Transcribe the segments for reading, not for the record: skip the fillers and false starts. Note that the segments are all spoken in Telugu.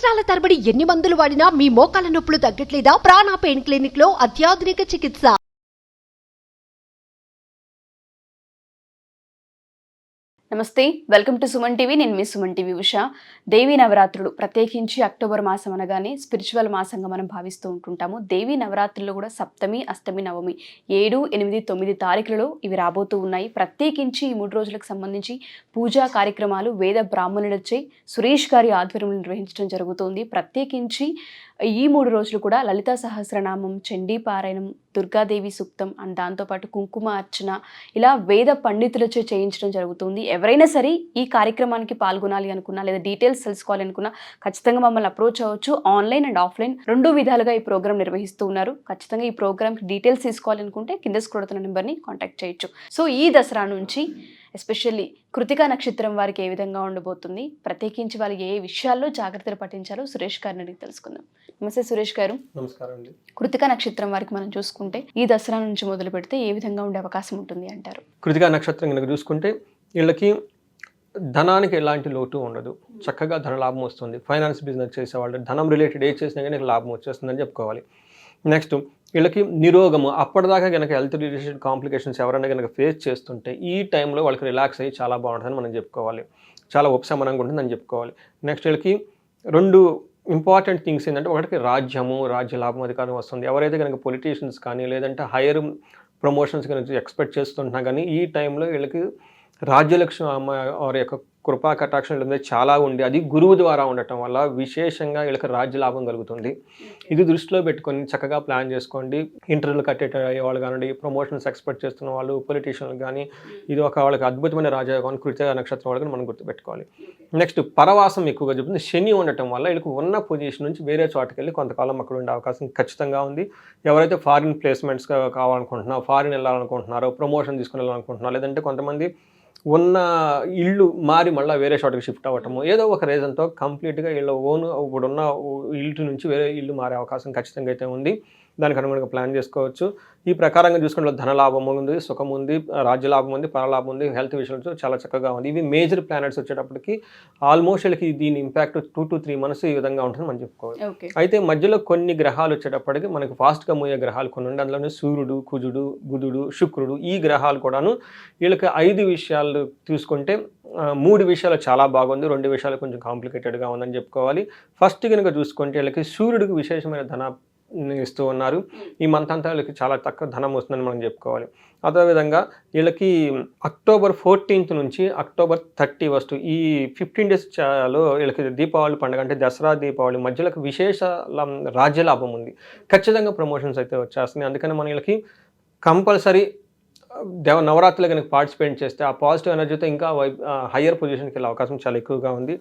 సంవత్సరాల తరబడి ఎన్ని మందులు వాడినా మీ మోకాల నొప్పులు తగ్గట్లేదా? ప్రాణ పెయిన్ క్లినిక్ లో అత్యాధునిక చికిత్స. నమస్తే, వెల్కమ్ టు సుమన్ టీవీ. నేను మీ సుమన్ టీవీ ఉషా. దేవీ నవరాత్రులు ప్రత్యేకించి అక్టోబర్ మాసం అనగానే స్పిరిచువల్ మాసంగా మనం భావిస్తూ ఉంటుంటాము. దేవీ నవరాత్రుల్లో కూడా సప్తమి, అష్టమి, నవమి 7, 8, 9 తారీఖులలో ఇవి రాబోతూ ఉన్నాయి. ప్రత్యేకించి ఈ 3 రోజులకు సంబంధించి పూజా కార్యక్రమాలు వేద బ్రాహ్మణులచే సురేష్ గారి ఆధ్వర్యంలో నిర్వహించడం జరుగుతుంది. ప్రత్యేకించి ఈ 3 రోజులు కూడా లలితా సహస్రనామం, చండీ పారాయణం, దుర్గాదేవి సూక్తం అండ్ దాంతోపాటు కుంకుమ అర్చన ఇలా వేద పండితులచే చేయించడం జరుగుతుంది. ఎవరైనా సరే ఈ కార్యక్రమానికి పాల్గొనాలి అనుకున్నా లేదా డీటెయిల్స్ తెలుసుకోవాలి అనుకున్నా ఖచ్చితంగా మమ్మల్ని అప్రోచ్ అవ్వచ్చు. ఆన్లైన్ అండ్ ఆఫ్లైన్ 2 విధాలుగా ఈ ప్రోగ్రామ్ నిర్వహిస్తూ ఉన్నారు. ఖచ్చితంగా ఈ ప్రోగ్రామ్కి డీటెయిల్స్ తీసుకోవాలనుకుంటే కింద స్క్రోల్ అవుతున్న నెంబర్ని కాంటాక్ట్ చేయొచ్చు. సో ఈ దసరా నుంచి ఎస్పెషల్లీ కృతికా నక్షత్రం వారికి ఏ విధంగా ఉండబోతుంది, ప్రత్యేకించి వాళ్ళు ఏ విషయాల్లో జాగ్రత్తలు పట్టించాలో సురేష్ గారిని అడిగి తెలుసుకుందాం. నమస్తే సురేష్ గారు. నమస్కారం అండి. కృతికా నక్షత్రం వారికి మనం చూసుకుంటే ఈ దసరా నుంచి మొదలు పెడితే ఏ విధంగా ఉండే అవకాశం ఉంటుంది అంటారు? కృతికా నక్షత్రం కనుక చూసుకుంటే వీళ్ళకి ధనానికి ఎలాంటి లోటు ఉండదు, చక్కగా ధన లాభం వస్తుంది. ఫైనాన్స్ బిజినెస్ చేసేవాళ్ళు ధనం రిలేటెడ్ ఏ చేసినా కానీ లాభం వచ్చేస్తుందని చెప్పుకోవాలి. నెక్స్ట్ వీళ్ళకి నిరోగము, అప్పటిదాకా కనుక హెల్త్ రిలేటెడ్ కాంప్లికేషన్స్ ఎవరైనా కనుక ఫేస్ చేస్తుంటే ఈ టైంలో వాళ్ళకి రిలాక్స్ అయ్యి చాలా బాగుంటుందని మనం చెప్పుకోవాలి. చాలా ఉపశమనంగా ఉంటుందని చెప్పుకోవాలి. నెక్స్ట్ వీళ్ళకి 2 ఇంపార్టెంట్ థింగ్స్ ఏంటంటే, ఒకటి రాజ్యము, రాజ్య లాభం, అధికారం వస్తుంది. ఎవరైతే కనుక పొలిటీషియన్స్ కానీ లేదంటే హైయర్ ప్రమోషన్స్ కనుక ఎక్స్పెక్ట్ చేస్తుంటున్నా కానీ ఈ టైంలో వీళ్ళకి రాజ్యలక్ష్మి అమ్మ వారి యొక్క కృపా కటాక్షం చాలా ఉండి అది గురువు ద్వారా ఉండటం వల్ల విశేషంగా వీళ్ళకి రాజ్య లాభం కలుగుతుంది. ఇది దృష్టిలో పెట్టుకొని చక్కగా ప్లాన్ చేసుకోండి. ఇంటర్వ్యూలు కట్టేట వాళ్ళు కానివ్వండి, ప్రమోషన్స్ ఎక్స్పెక్ట్ చేస్తున్న వాళ్ళు, పొలిటీషియన్లు కానీ ఇది ఒక వాళ్ళకి అద్భుతమైన రాజయోగం కృతికా నక్షత్రం వాళ్ళకి మనం గుర్తుపెట్టుకోవాలి. నెక్స్ట్ పరవాసం ఎక్కువగా చెప్తుంది. శని ఉండటం వల్ల వీళ్ళకి ఉన్న పొజిషన్ నుంచి వేరే చోటుకి వెళ్ళి కొంతకాలం అక్కడ ఉండే అవకాశం ఖచ్చితంగా ఉంది. ఎవరైతే ఫారిన్ ప్లేస్మెంట్స్ కావాలనుకుంటున్నారో, ఫారిన్ వెళ్ళాలనుకుంటున్నారో, ప్రమోషన్ తీసుకుని వెళ్ళాలనుకుంటున్నారో, లేదంటే కొంతమంది ఉన్న ఇల్లు మారి మళ్ళీ వేరే చోటకి షిఫ్ట్ అవ్వటము, ఏదో ఒక రీజన్తో కంప్లీట్గా వీళ్ళ ఇప్పుడున్న ఇల్లు నుంచి వేరే ఇల్లు మారే అవకాశం ఖచ్చితంగా అయితే ఉంది. దానికి అనుగుణంగా ప్లాన్ చేసుకోవచ్చు. ఈ ప్రకారంగా చూసుకుంటే ధనలాభం ఉంది, సుఖం ఉంది, రాజ్యలాభం ఉంది, పరలాభం ఉంది, హెల్త్ విషయంలో చాలా చక్కగా ఉంది. ఇవి మేజర్ ప్లానెట్స్ వచ్చేటప్పటికి ఆల్మోస్ట్ వీళ్ళకి దీని ఇంపాక్ట్ 2 to 3 months ఈ విధంగా ఉంటుంది మనం చెప్పుకోవాలి. అయితే మధ్యలో కొన్ని గ్రహాలు వచ్చేటప్పటికి మనకి ఫాస్ట్గా మోయే గ్రహాలు కొన్ని ఉండి అందులోనే సూర్యుడు, కుజుడు, బుధుడు, శుక్రుడు ఈ గ్రహాలు కూడాను వీళ్ళకి 5 విషయాలు తీసుకుంటే 3 విషయాలు చాలా బాగుంది, 2 విషయాలు కొంచెం కాంప్లికేటెడ్గా ఉందని చెప్పుకోవాలి. ఫస్ట్ కనుక చూసుకుంటే వీళ్ళకి సూర్యుడికి విశేషమైన ధన ఇస్తూ ఉన్నారు. ఈ మంత్ అంతా వీళ్ళకి చాలా తక్కువ ధనం వస్తుందని మనం చెప్పుకోవాలి. అదేవిధంగా వీళ్ళకి October 14th నుంచి October 30 ఈ 15 days లో వీళ్ళకి దీపావళి పండుగ అంటే దసరా దీపావళి మధ్యలోకి విశేష రాజ్యలాభం ఉంది. ఖచ్చితంగా ప్రమోషన్స్ అయితే వచ్చేస్తున్నాయి. అందుకని మన వీళ్ళకి కంపల్సరీ నవరాత్రులు కనుక పార్టిసిపేట్ చేస్తే ఆ పాజిటివ్ ఎనర్జీతో ఇంకా హయ్యర్ పొజిషన్కి వెళ్ళే అవకాశం చాలా ఎక్కువగా ఉంది.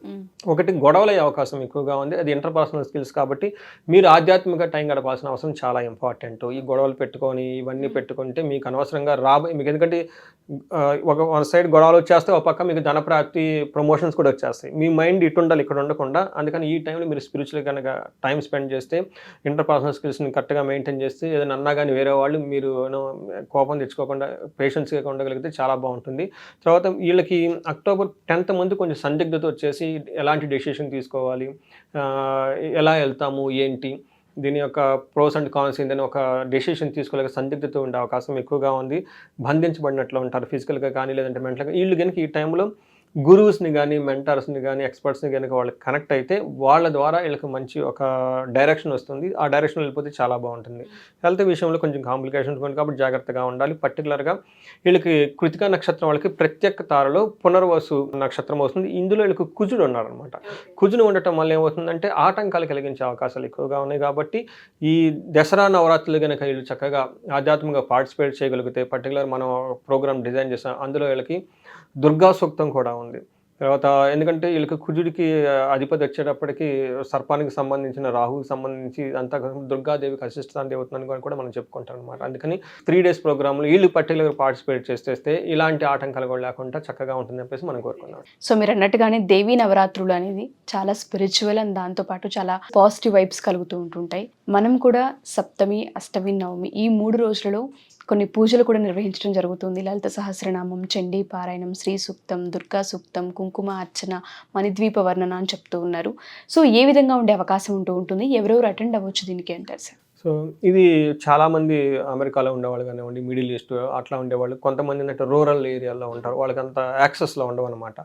ఒకటి గొడవలు అయ్యే అవకాశం ఎక్కువగా ఉంది. అది ఇంటర్పర్సనల్ స్కిల్స్ కాబట్టి మీరు ఆధ్యాత్మిక టైం గడపాల్సిన అవసరం చాలా ఇంపార్టెంట్. ఈ గొడవలు పెట్టుకొని ఇవన్నీ పెట్టుకుంటే మీకు అనవసరంగా మీకు ఎందుకంటే ఒక సైడ్ గొడవలు వచ్చేస్తే ఒక పక్క మీకు ధనప్రాప్తి, ప్రమోషన్స్ కూడా వచ్చేస్తాయి. మీ మైండ్ ఇటు ఉండాలి, ఇక్కడ ఉండకుండా. అందుకని ఈ టైంలో మీరు స్పిరిచువల్ కనుక టైం స్పెండ్ చేస్తే, ఇంటర్పర్సనల్ స్కిల్స్ని కరెక్ట్గా మెయింటైన్ చేస్తే, ఏదైనా అన్నా కానీ వేరే వాళ్ళు మీరు కోపం తెచ్చుకోకుండా పేషెన్స్గా ఉండగలిగితే చాలా బాగుంటుంది. తర్వాత వీళ్ళకి October 10th ముందు కొంచెం సందిగ్ధత వచ్చేసి ఎలాంటి డెసిషన్ తీసుకోవాలి, ఎలా వెళ్తాము, ఏంటి, దీని యొక్క ప్రోస్ అండ్ కాన్స్ ఏంటని ఒక డెసిషన్ తీసుకోలేక సందిగ్ధత ఉండే అవకాశం ఎక్కువగా ఉంది. బంధించబడినట్లు ఉంటారు ఫిజికల్గా కానీ లేదంటే మెంటల్గా. వీళ్ళు కనుక ఈ టైంలో గురువుస్ని కానీ మెంటర్స్ని కానీ ఎక్స్పర్ట్స్ని కనుక వాళ్ళకి కనెక్ట్ అయితే వాళ్ళ ద్వారా వీళ్ళకి మంచి ఒక డైరెక్షన్ వస్తుంది. ఆ డైరెక్షన్ వెళ్ళిపోతే చాలా బాగుంటుంది. హెల్త్ విషయంలో కొంచెం కాంప్లికేషన్స్ ఉంది కాబట్టి జాగ్రత్తగా ఉండాలి. పర్టికులర్గా వీళ్ళకి కృతికా నక్షత్రం వాళ్ళకి ప్రత్యేక తారలో పునర్వసు నక్షత్రం వస్తుంది. ఇందులో వీళ్ళకి కుజుడు ఉన్నారనమాట. కుజుడు ఉండటం వల్ల ఏమవుతుందంటే ఆటంకాలు కలిగించే అవకాశాలు ఎక్కువగా ఉన్నాయి. కాబట్టి ఈ దసరా నవరాత్రులు కనుక వీళ్ళు చక్కగా ఆధ్యాత్మికంగా పార్టిసిపేట్ చేయగలిగితే, పర్టికులర్ మనం ప్రోగ్రామ్ డిజైన్ చేసాం, అందులో వీళ్ళకి దుర్గా సూక్తం కూడా ఉంది. తర్వాత ఎందుకంటే వీళ్ళకి కుజుడికి అధిపతి వచ్చేటప్పటికి సర్పానికి సంబంధించిన, రాహుకి సంబంధించి అంతా దుర్గాదేవికి అసిస్టాంతి అవుతుందని కూడా మనం చెప్పుకుంటాం అనమాట. అందుకని 3 days ప్రోగ్రాంలో వీళ్ళు పర్టికులర్గా పార్టిసిపేట్ చేస్తే ఇలాంటి ఆటంకాలు కూడా లేకుండా చక్కగా ఉంటుంది చెప్పేసి మనం కోరుకున్నాం. సో మీరు అన్నట్టుగానే దేవీ నవరాత్రులు అనేది చాలా స్పిరిచువల్ అండ్ దాంతోపాటు చాలా పాజిటివ్ వైబ్స్ కలుగుతూ ఉంటుంటాయి. మనం కూడా సప్తమి, అష్టమి, నవమి ఈ 3 రోజులలో కొన్ని పూజలు కూడా నిర్వహించడం జరుగుతుంది. లలిత సహస్రనామం, చండీ పారాయణం, శ్రీ సూక్తం, దుర్గా సూక్తం, కుంకుమ అర్చన, మణిద్వీప వర్ణన అని చెప్తూ ఉన్నారు. సో ఏ విధంగా ఉండే అవకాశం ఉంటుంది, ఎవరెవరు అటెండ్ అవ్వచ్చు దీనికి అంటారు సార్? సో ఇది చాలామంది అమెరికాలో ఉండేవాళ్ళు కానివ్వండి, మిడిల్ ఈస్ట్ అట్లా ఉండేవాళ్ళు, కొంతమంది ఏంటంటే రూరల్ ఏరియాలో ఉంటారు, వాళ్ళకి అంత యాక్సెస్లో ఉండవు అనమాట.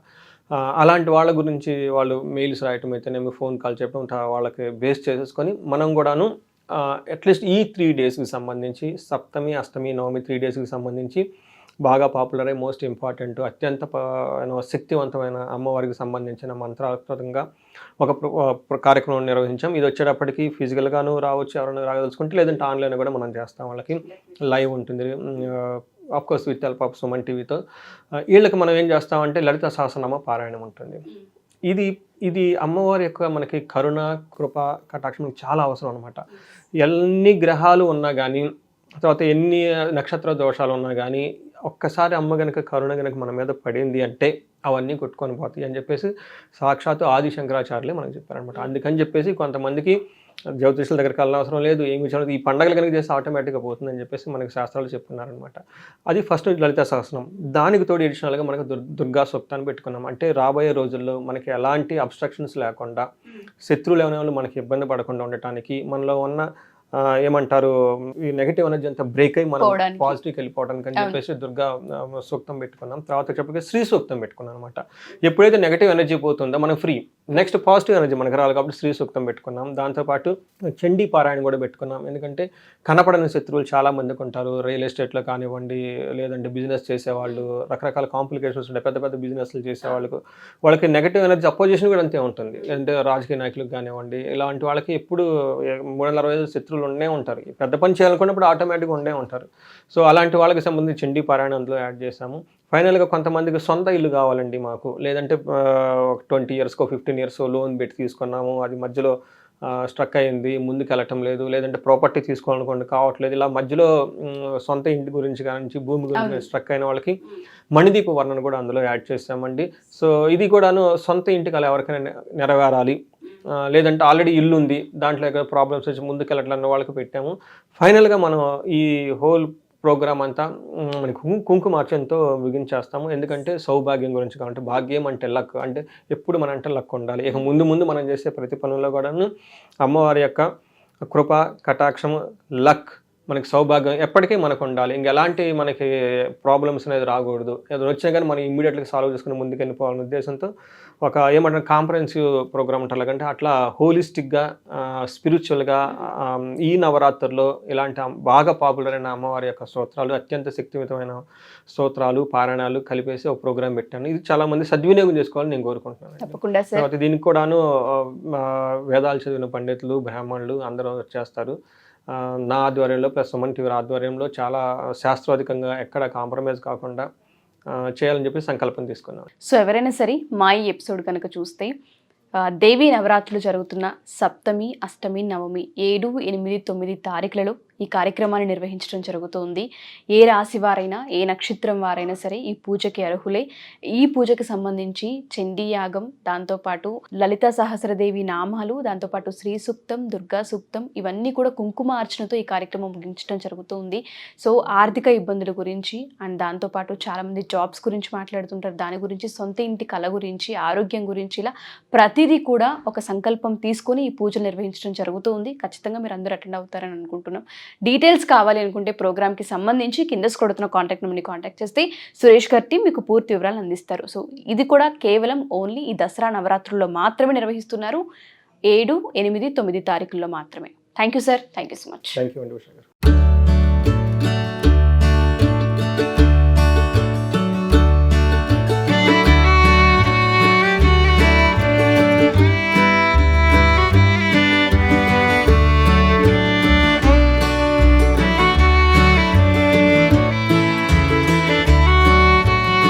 అలాంటి వాళ్ళ గురించి వాళ్ళు మెయిల్స్ రాయటం అయితేనేమి, ఫోన్ కాల్ చెప్పడం, వాళ్ళకి బేస్ చేసేసుకొని మనం కూడాను అట్లీస్ట్ ఈ 3 డేస్కి సంబంధించి, సప్తమి, అష్టమి, నవమి 3 డేస్కి సంబంధించి బాగా పాపులర్ అయ్యి మోస్ట్ ఇంపార్టెంట్ అత్యంత శక్తివంతమైన అమ్మవారికి సంబంధించిన మంత్రాత్మకంగా ఒక కార్యక్రమం నిర్వహించాం. ఇది వచ్చేటప్పటికి ఫిజికల్గాను రావచ్చు, ఎవరైనా రాగదలుచుకుంటే, లేదంటే ఆన్లైన్ కూడా మనం చేస్తాం. వాళ్ళకి లైవ్ ఉంటుంది, of course with help of Suman టీవీతో. వీళ్ళకి మనం ఏం చేస్తామంటే లలిత సహస్రనామ పారాయణం ఉంటుంది. ఇది అమ్మవారి యొక్క మనకి కరుణ, కృప, కటాక్షం చాలా అవసరం అనమాట. ఎన్ని గ్రహాలు ఉన్నా కానీ, తర్వాత ఎన్ని నక్షత్ర దోషాలు ఉన్నా కానీ, ఒక్కసారి అమ్మ గనక కరుణ గనక మన మీద పడింది అంటే అవన్నీ కొట్టుకొని పోతాయి అని చెప్పేసి సాక్షాత్తు ఆది శంకరాచార్యులే మనకు చెప్పారనమాట. అందుకని చెప్పేసి కొంతమందికి జ్యోతిషుల దగ్గరికి వెళ్ళిన అవసరం లేదు, ఏమి విషయం ఈ పండగలు కనుక చేస్తే ఆటోమేటిక్గా పోతుందని చెప్పేసి మనకి శాస్త్రాలు చెప్తున్నారనమాట. అది ఫస్ట్ లలిత సహస్రం. దానికి తోడు ఎడిషనల్గా మనకు దుర్గా సూక్తాన్ని పెట్టుకున్నాం. అంటే రాబోయే రోజుల్లో మనకి ఎలాంటి అబ్స్ట్రక్షన్స్ లేకుండా, శత్రువులు ఏమైనా వాళ్ళు మనకి ఇబ్బంది పడకుండా ఉండటానికి, మనలో ఉన్న ఏమంటారు ఈ నెగిటివ్ ఎనర్జీ అంతా బ్రేక్ అయ్యి మనం పాజిటివ్కి వెళ్ళిపోవడానికి అని చెప్పేసి దుర్గా సూక్తం పెట్టుకున్నాం. తర్వాత చెప్పి శ్రీ సూక్తం పెట్టుకున్నాం అనమాట. ఎప్పుడైతే నెగిటివ్ ఎనర్జీ పోతుందో మనం ఫ్రీ, నెక్స్ట్ పాజిటివ్ ఎనర్జీ మనకు రావాలి కాబట్టి శ్రీ సూక్తం పెట్టుకున్నాం. దాంతోపాటు చండీ పారాయణ కూడా పెట్టుకున్నాం. ఎందుకంటే కనపడని శత్రువులు చాలా మందికి ఉంటారు, రియల్ ఎస్టేట్లో కానివ్వండి, లేదంటే బిజినెస్ చేసేవాళ్ళు, రకరకాల కాంప్లికేషన్స్ ఉంటాయి, పెద్ద పెద్ద బిజినెస్లు చేసేవాళ్ళకు, వాళ్ళకి నెగిటివ్ ఎనర్జీ అపోజిషన్ కూడా అంతే ఉంటుంది. అంటే రాజకీయ నాయకులకు కానివ్వండి, ఇలాంటి వాళ్ళకి ఎప్పుడు 365 శత్రువులు ఉండే ఉంటారు. పెద్ద పని చేయాలనుకున్నప్పుడు ఆటోమేటిక్గా ఉండే ఉంటారు. సో అలాంటి వాళ్ళకి సంబంధించి చండీ పారాయణ అందులో యాడ్ చేసాము. ఫైనల్గా కొంతమందికి సొంత ఇల్లు కావాలండి మాకు, లేదంటే 20 ఇయర్స్కో 15 ఇయర్స్ లోన్ పెట్టి తీసుకున్నాము, అది మధ్యలో స్ట్రక్ అయింది, ముందుకు వెళ్ళటం లేదు, లేదంటే ప్రాపర్టీ తీసుకోవాలనుకోండి కావట్లేదు, ఇలా మధ్యలో సొంత ఇంటి గురించి కానీ భూమి గురించి స్ట్రక్ అయిన వాళ్ళకి మణిదీప వర్ణన కూడా అందులో యాడ్ చేసామండి. సో ఇది కూడాను సొంత ఇంటికి అలా ఎవరికైనా నెరవేరాలి, లేదంటే ఆల్రెడీ ఇల్లు ఉంది, దాంట్లో ఎక్కడ ప్రాబ్లమ్స్ వచ్చి ముందుకు వెళ్ళట్లన్న వాళ్ళకి పెట్టాము. ఫైనల్గా మనం ఈ హోల్ ప్రోగ్రామ్ అంతా మనకి కుంకుమార్చనతో ముగించేస్తాము. ఎందుకంటే సౌభాగ్యం గురించి కాబట్టి, భాగ్యం అంటే లక్, అంటే ఎప్పుడు మన అంటే లక్ ఉండాలి. ఇక ముందు మనం చేసే ప్రతి పనుల్లో కూడాను అమ్మవారి యొక్క కృప, కటాక్షము, లక్, మనకి సౌభాగ్యం ఎప్పటికీ మనకు ఉండాలి. ఇంకెలాంటి మనకి ప్రాబ్లమ్స్ అనేది రాకూడదు. ఏదైనా వచ్చినా కానీ మనం ఇమ్మీడియట్గా సాల్వ్ చేసుకుని ముందుకు వెళ్ళిపోవాలనే ఉద్దేశంతో ఒక ఏమంటారు కాంప్రహెన్సివ్ ప్రోగ్రామ్ ఉంటుంది. అలాగంటే అట్లా హోలిస్టిక్గా, స్పిరిచువల్గా ఈ నవరాత్రుల్లో ఇలాంటి బాగా పాపులర్ అయిన అమ్మవారి యొక్క స్తోత్రాలు, అత్యంత శక్తివంతమైన స్తోత్రాలు, పారాయణాలు కలిపేసి ఒక ప్రోగ్రామ్ పెట్టాను. ఇది చాలామంది సద్వినియోగం చేసుకోవాలని నేను కోరుకుంటున్నాను. తప్పకుండా సార్. తర్వాత దీనికి కూడాను వేదాలు చదివిన పండితులు, బ్రాహ్మణులు అందరూ వచ్చేస్తారు. నా ఆధ్వర్యంలో ప్లస్ సుమన్ టీవీ ఆధ్వర్యంలో చాలా శాస్త్రోధికంగా ఎక్కడ కాంప్రమైజ్ కాకుండా చేయాలని చెప్పి సంకల్పం తీసుకున్నాం. సో ఎవరైనా సరే మా ఈ ఎపిసోడ్ కనుక చూస్తే దేవీ నవరాత్రులు జరుగుతున్న సప్తమి, అష్టమి, నవమి 7, 8, 9 తారీఖులలో ఈ కార్యక్రమాన్ని నిర్వహించడం జరుగుతుంది. ఏ రాశి వారైనా, ఏ నక్షత్రం వారైనా సరే ఈ పూజకి అర్హులే. ఈ పూజకి సంబంధించి చండీ యాగం, దాంతోపాటు లలిత సహస్రదేవి నామాలు, దాంతోపాటు శ్రీ సూక్తం, దుర్గా సూక్తం, ఇవన్నీ కూడా కుంకుమ అర్చనతో ఈ కార్యక్రమం ముగించడం జరుగుతుంది. సో ఆర్థిక ఇబ్బందుల గురించి అండ్ దాంతోపాటు చాలామంది జాబ్స్ గురించి మాట్లాడుతుంటారు, దాని గురించి, సొంత ఇంటి కళ గురించి, ఆరోగ్యం గురించి, ఇలా ప్రతిదీ కూడా ఒక సంకల్పం తీసుకొని ఈ పూజలు నిర్వహించడం జరుగుతుంది. ఖచ్చితంగా మీరు అందరూ అటెండ్ అవుతారని అనుకుంటున్నాం. డీటెయిల్స్ కావాలి అనుకుంటే ప్రోగ్రామ్కి సంబంధించి కింద కొడుతున్న కాంటాక్ట్ నెంబర్ని కాంటాక్ట్ చేస్తే సురేష్ గారి మీకు పూర్తి వివరాలు అందిస్తారు. సో ఇది కూడా కేవలం ఓన్లీ ఈ దసరా నవరాత్రుల్లో మాత్రమే నిర్వహిస్తున్నారు, 7, 8, 9 తారీఖుల్లో మాత్రమే. Thank you sir, thank you so much. Thank you అండి ఉషా గారు.